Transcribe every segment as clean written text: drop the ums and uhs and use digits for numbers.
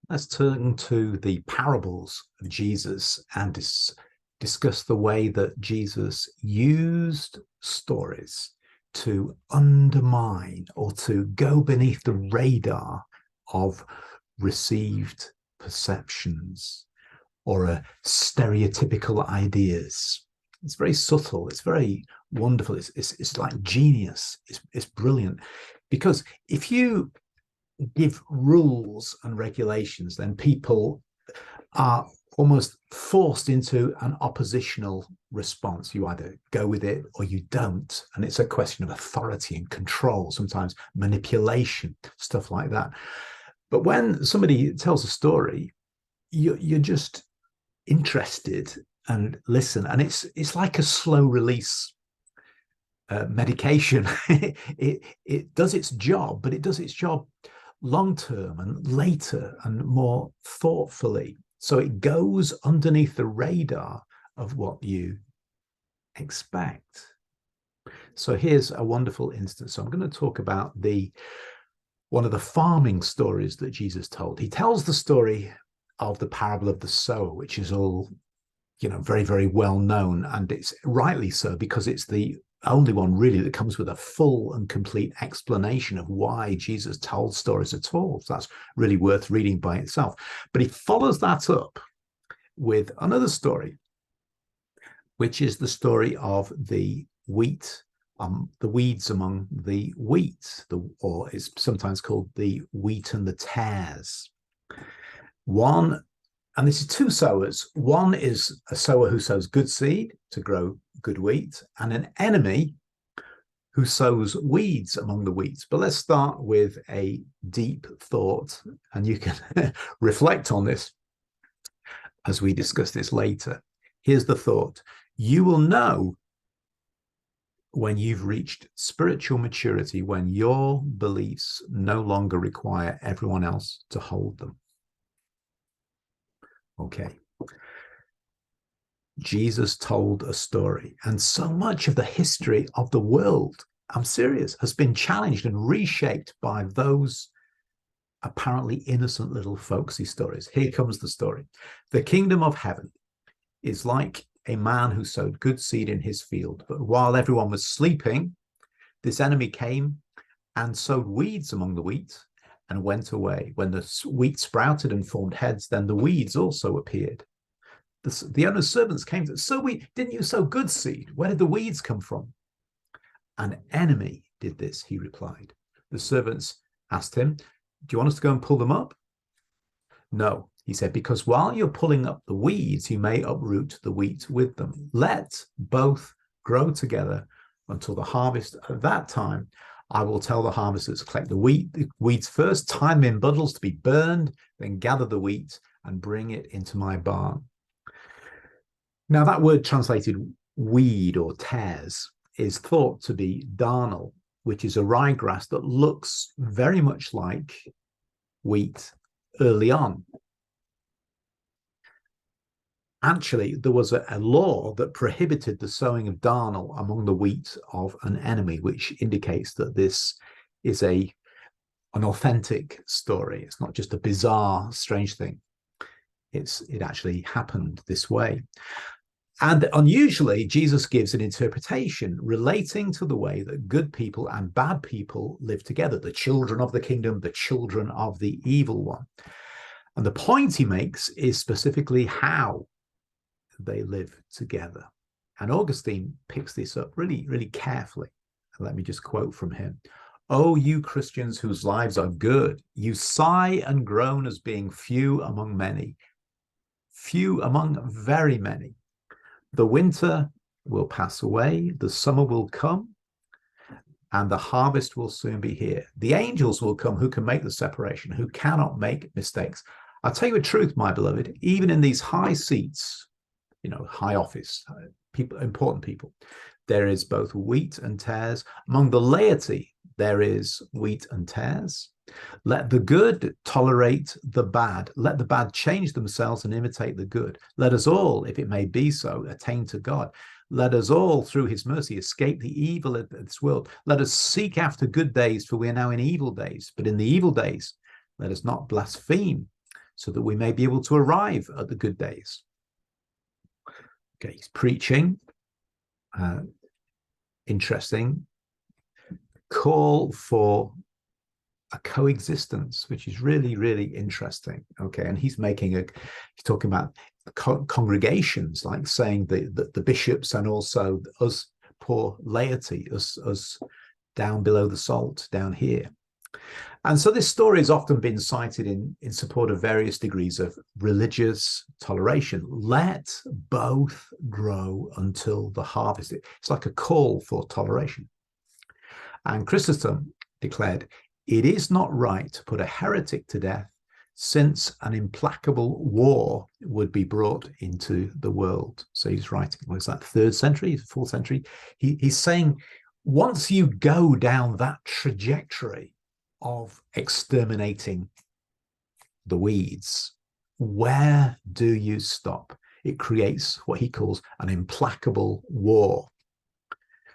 let's turn to the parables of Jesus and discuss the way that Jesus used stories to undermine or to go beneath the radar of received perceptions or stereotypical ideas. It's very subtle. It's very wonderful. It's like genius. It's brilliant. Because if you give rules and regulations, then people are almost forced into an oppositional response. You either go with it or you don't. And it's a question of authority and control, sometimes manipulation, stuff like that. But when somebody tells a story, you're just interested and listen. And it's like a slow release medication. It does its job, but it does its job long term and later and more thoughtfully. So it goes underneath the radar of what you expect. So here's a wonderful instance. So I'm going to talk about one of the farming stories that Jesus told. He tells the story of the parable of the sower, which is all, very, very well known. And it's rightly so, because it's the only one really that comes with a full and complete explanation of why Jesus told stories at all. So that's really worth reading by itself. But he follows that up with another story, which is the story of the wheat, the weeds among the wheat, or is sometimes called the wheat and the tares. And this is two sowers. One is a sower who sows good seed to grow good wheat, and an enemy who sows weeds among the wheat. But let's start with a deep thought, and you can reflect on this as we discuss this later. Here's the thought. You will know when you've reached spiritual maturity, when your beliefs no longer require everyone else to hold them. Okay. Jesus told a story, and so much of the history of the world, I'm serious, has been challenged and reshaped by those apparently innocent little folksy stories. Here comes the story. The kingdom of heaven is like a man who sowed good seed in his field, but while everyone was sleeping, this enemy came and sowed weeds among the wheat and went away. When the wheat sprouted and formed heads, then the weeds also appeared. The owner's servants came to, didn't you sow good seed? Where did the weeds come from? An enemy did this, he replied. The servants asked him, do you want us to go and pull them up? No, he said, because while you're pulling up the weeds, you may uproot the wheat with them. Let both grow together until the harvest. At that time, I will tell the harvesters to collect the weeds first, tie them in bundles to be burned, then gather the wheat and bring it into my barn. Now, that word translated weed or tares is thought to be darnel, which is a ryegrass that looks very much like wheat early on. Actually, there was a law that prohibited the sowing of darnel among the wheat of an enemy, which indicates that this is an authentic story. It's not just a bizarre, strange thing. It actually happened this way. And unusually, Jesus gives an interpretation relating to the way that good people and bad people live together, the children of the kingdom, the children of the evil one. And the point he makes is specifically how they live together. And Augustine picks this up really, really carefully. And let me just quote from him. Oh, you Christians whose lives are good, you sigh and groan as being few among many, few among very many. The winter will pass away, the summer will come, and the harvest will soon be here. The angels will come who can make the separation, who cannot make mistakes. I'll tell you a truth, my beloved, even in these high seats, high office, people, important people, there is both wheat and tares. Among the laity, there is wheat and tares. Let the good tolerate the bad. Let the bad change themselves and imitate the good. Let us all, if it may be so, attain to God. Let us all, through his mercy, escape the evil of this world. Let us seek after good days, for we are now in evil days. But in the evil days, let us not blaspheme so that we may be able to arrive at the good days. Okay, he's preaching. Interesting. Call for a coexistence, which is really, really interesting. Okay, and he's talking about congregations, like saying the bishops and also us poor laity, us down below the salt down here. And so this story has often been cited in support of various degrees of religious toleration. Let both grow until the harvest. It's like a call for toleration. And Chrysostom declared, it is not right to put a heretic to death, since an implacable war would be brought into the world. So he's writing, what is that, 3rd century, 4th century? He's saying, once you go down that trajectory of exterminating the weeds, where do you stop? It creates what he calls an implacable war.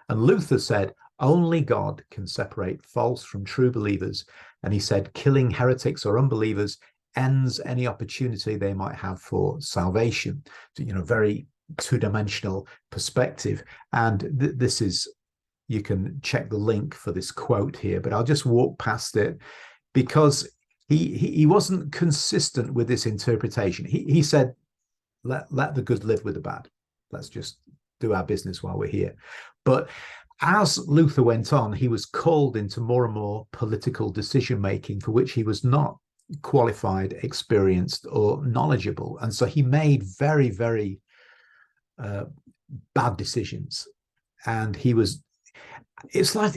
And Luther said, only God can separate false from true believers. And he said, killing heretics or unbelievers ends any opportunity they might have for salvation. So, very two-dimensional perspective. And this is, you can check the link for this quote here, but I'll just walk past it because he wasn't consistent with this interpretation. He said, let the good live with the bad. Let's just do our business while we're here. But as Luther went on, he was called into more and more political decision-making for which he was not qualified, experienced, or knowledgeable. And so he made very, very bad decisions. And it's like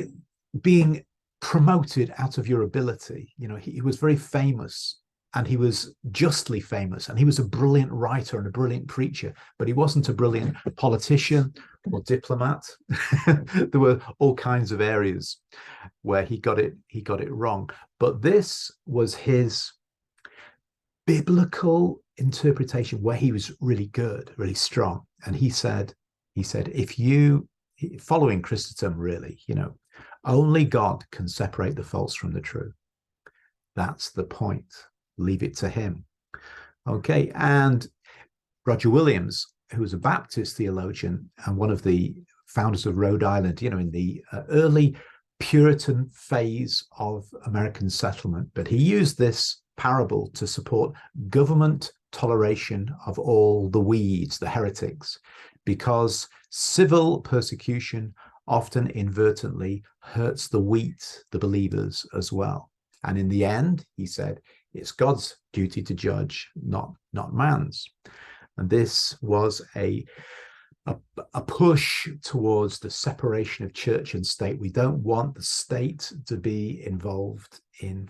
being promoted out of your ability. He was very famous, and he was justly famous, and he was a brilliant writer and a brilliant preacher, but he wasn't a brilliant politician or diplomat. There were all kinds of areas where he got it wrong. But this was his biblical interpretation where he was really good, really strong. And he said, if you, following Chrysostom, really, only God can separate the false from the true. That's the point. Leave it to him. Okay, and Roger Williams, who was a Baptist theologian and one of the founders of Rhode Island, in the early Puritan phase of American settlement, but he used this parable to support government toleration of all the weeds, the heretics, because civil persecution often inadvertently hurts the wheat, the believers, as well. And in the end, he said, it's God's duty to judge, not man's. And this was a push towards the separation of church and state. We don't want the state to be involved in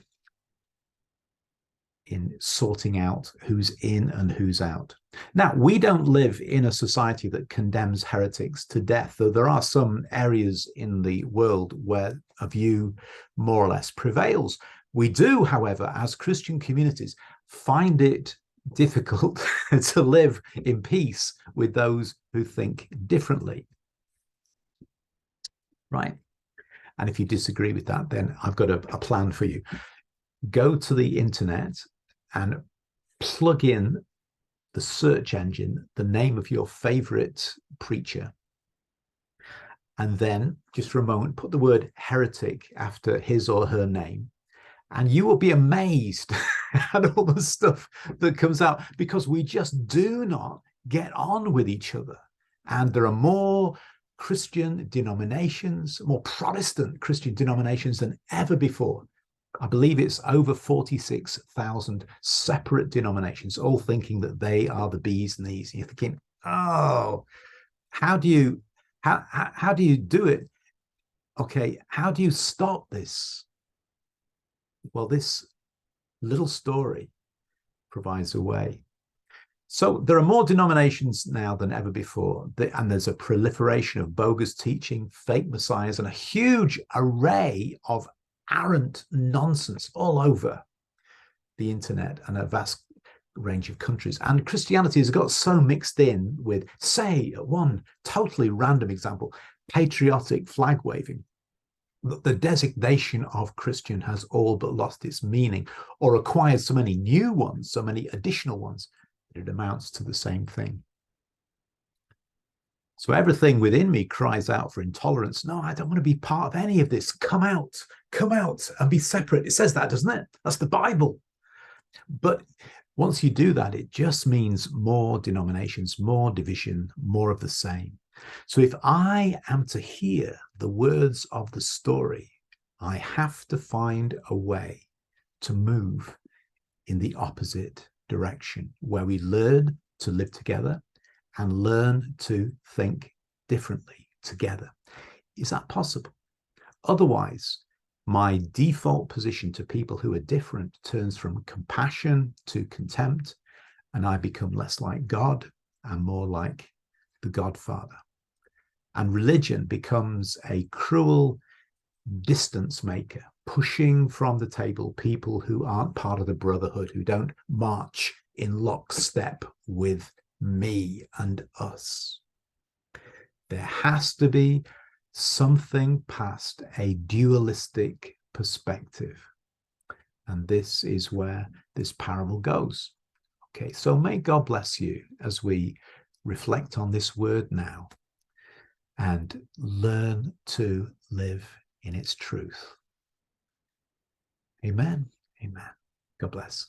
sorting out who's in and who's out. Now, we don't live in a society that condemns heretics to death, though there are some areas in the world where a view more or less prevails. We do, however, as Christian communities, find it difficult to live in peace with those who think differently. Right? And if you disagree with that, then I've got a plan for you. Go to the internet and plug in the search engine, the name of your favorite preacher. And then, just for a moment, put the word heretic after his or her name. And you will be amazed at all the stuff that comes out, because we just do not get on with each other. And there are more Christian denominations, more Protestant Christian denominations than ever before. I believe it's over 46,000 separate denominations, all thinking that they are the bees and these. And you're thinking, oh, how do you do it? Okay, how do you stop this? Well, this little story provides a way. So there are more denominations now than ever before, and there's a proliferation of bogus teaching, fake messiahs, and a huge array of arrant nonsense all over the internet and a vast range of countries. And Christianity has got so mixed in with, say, one totally random example, patriotic flag waving. the designation of Christian has all but lost its meaning, or acquired so many new ones, so many additional ones, that it amounts to the same thing. So everything within me cries out for intolerance. No, I don't want to be part of any of this. Come out and be separate. It says that, doesn't it? That's the Bible. But once you do that, it just means more denominations, more division, more of the same. So if I am to hear the words of the story, I have to find a way to move in the opposite direction, where we learn to live together and learn to think differently together. Is that possible? Otherwise, my default position to people who are different turns from compassion to contempt, and I become less like God and more like the Godfather. And religion becomes a cruel distance maker, pushing from the table people who aren't part of the brotherhood, who don't march in lockstep with me and us. There has to be something past a dualistic perspective. And this is where this parable goes. Okay, so may God bless you as we reflect on this word now and learn to live in its truth. Amen. Amen. God bless.